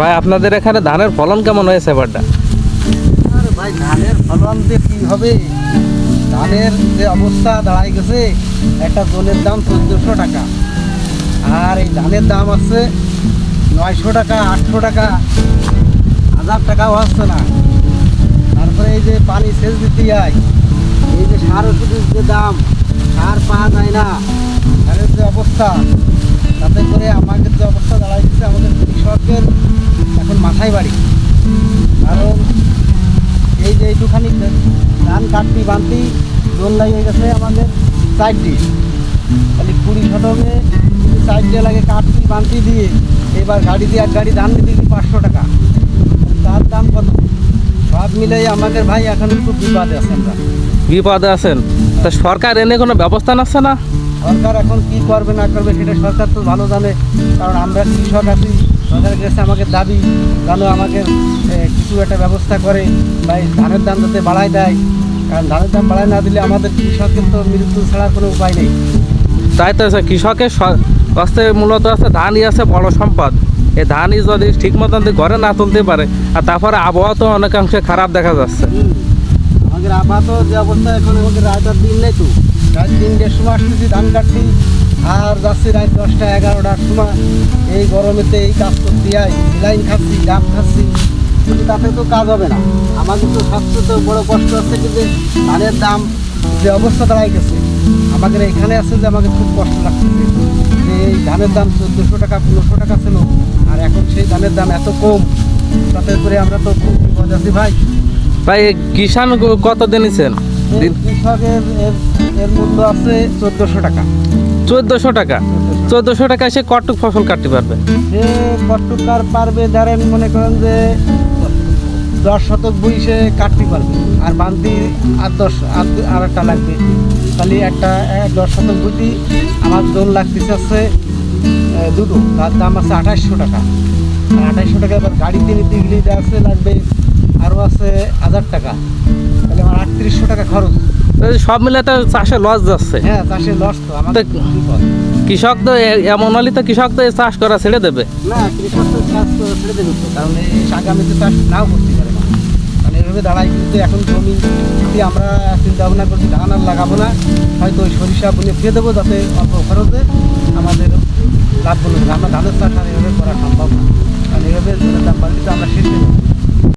ভাই আপনাদের এখানে ধানের ফলন কেমন হয়েছে এবারটা? আরে ভাই ধানের ফলন দিয়ে কী হবে, ধানের যে অবস্থা দাঁড়াই গেছে, একটা জলের দাম 1400 টাকা, আর এই ধানের দাম আছে 900 টাকা, 800 টাকা, 1000 টাকাও আসছে না। তারপরে এই যে পানি সেচ দিতে যায়, এই যে সার ওষুধের যে দাম, সার পাওয়া যায় না, ধানের যে অবস্থা, তাতে করে আমাদের যে অবস্থা দাঁড়াই গেছে, আমাদের কৃষকের এখন মাথায় বাড়ি। কারণ এই যে এইটুখানি ধান কাটতি বানতি জোন লাগিয়ে গেছে আমাদের 4টি, খালি 20 শতকে 4টি লাগে কাটতি বানতি দিয়ে, এবার গাড়ি দিয়ে এক গাড়ি ধান দিতে 500 টাকা, তার দাম কত? সব মিলাই আমাদের ভাই এখন খুব বিপদে আছেন। আমরা বিপদে আছেন, তা সরকার এনে কোনো ব্যবস্থা নিচ্ছে না? সরকার এখন কি করবে না করবে সেটা সরকার তো ভালো জানে, কারণ আমরা কৃষক আছি। সরকারের কাছে আমাদের দাবি, যেন আমাকে কিছু একটা ব্যবস্থা করে বা এই ধানের দাম যাতে বাড়ায় দেয়, কারণ ধানের দাম বাড়ায় না দিলে আমাদের কৃষকের তো মৃত্যু ছাড়ার কোনো উপায় নেই। তাই তো কৃষকের কাছে মূলত আছে ধানই আছে বড় সম্পদ। এই ধানই যদি ঠিক মতন ঘরে না তুলতে পারে, আর তারপরে আবহাওয়া তো অনেকাংশে খারাপ দেখা যাচ্ছে। আমাদের আপাতত যে অবস্থা, এখন আমাদের রাতের দিন নেই, তো রাত 3টের সময় আসতেছি ধান কাটছি, আর যাচ্ছি রাত 10টা 11টার সময়। এই গরমেতে এই কাজ করতে যাই, লাইন খাচ্ছি, ডাব খাচ্ছি, কিন্তু তাতে তো কাজ হবে না। আমাদের তো সবচেয়ে তো বড় কষ্ট হচ্ছে কি যে ধানের দাম যে অবস্থা দাঁড়াই গেছে, আমাদের এখানে আছে যে আমাকে খুব কষ্ট লাগতেছে যে এই ধানের দাম 1400 টাকা 1500 টাকা ছিল, আর এখন সেই ধানের দাম এত কম, তাতে করে আমরা তো খুব বিপদে আছি ভাই। ভাই কিষান কত দিনেছেন? কৃষকের এর মূল্য আছে 1400 টাকা। 1400 টাকা? 1400 টাকা সে কটুক ফসল কাটতে পারবে? সে কটুকার পারবে, ধরেন মনে করেন যে 10 শতক বই সে কাটতে পারবে, আর বান্তি আর একটা লাগবে। খালি একটা 10 শতক বইটি আমার দোল লাগতেছে আছে দুটো, তার দাম আছে 2800 টাকা। আর 2800 টাকা এবার গাড়িতে নিতে গেলে যা আছে লাগবে আরও আছে 1000 টাকা, তাহলে আমার 3800 টাকা খরচ। সব মিলে তো চাষে লস যাচ্ছে। হ্যাঁ, চাষে লস তো আমাদের বিপদ। কৃষক তো এমন হলে তো কৃষক তো চাষ করা ছেড়ে দেবে। না, কৃষক তো চাষ ছেড়ে দেবে তো, কারণ এই আগামীতে চাষ নাও করতে পারে না। মানে এইভাবে দাঁড়াই কিন্তু এখন জমি যদি আমরা চিন্তা ভাবনা করছি ধান আর লাগাবো না, হয়তো ওই সরিষা বুনে ফিরে দেবো, যাতে অল্প খরচে আমাদের লাভ বলবে। আমরা ধানের চাষ আর এভাবে করা সম্ভব না, কারণ এইভাবে দাম বাড়লে তো আমরা শেষ দেবো।